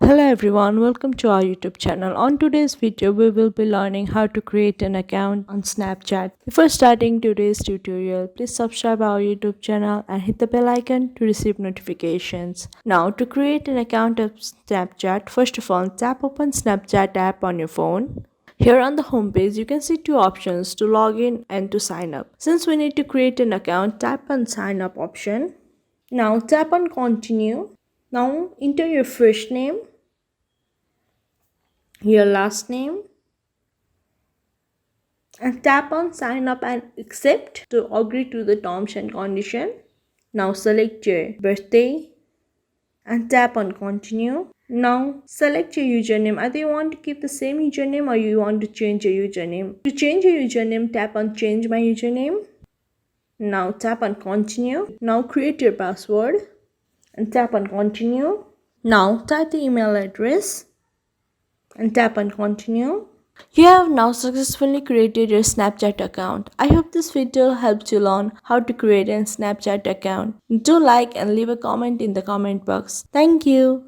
Hello everyone, welcome to our YouTube channel. On today's video, we will be learning how to create an account on Snapchat. Before starting today's tutorial, please subscribe our YouTube channel and hit the bell icon to receive notifications. Now, to create an account of Snapchat, first of all, tap open Snapchat app on your phone. Here on the home page, you can see two options to log in and to sign up. Since we need to create an account, tap on sign up option. Now tap on continue. Now enter your first name, your last name, and tap on sign up and accept to agree to the terms and condition. Now select your birthday and tap on continue. Now select your username. Either you want to keep the same username or you want to change your username. To change your username, tap on change my username. Now tap on continue. Now create your password and tap on continue. Now type the email address and tap on continue. You have now successfully created your Snapchat account. I hope this video helped you learn how to create a Snapchat account. Do like and leave a comment in the comment box. Thank you.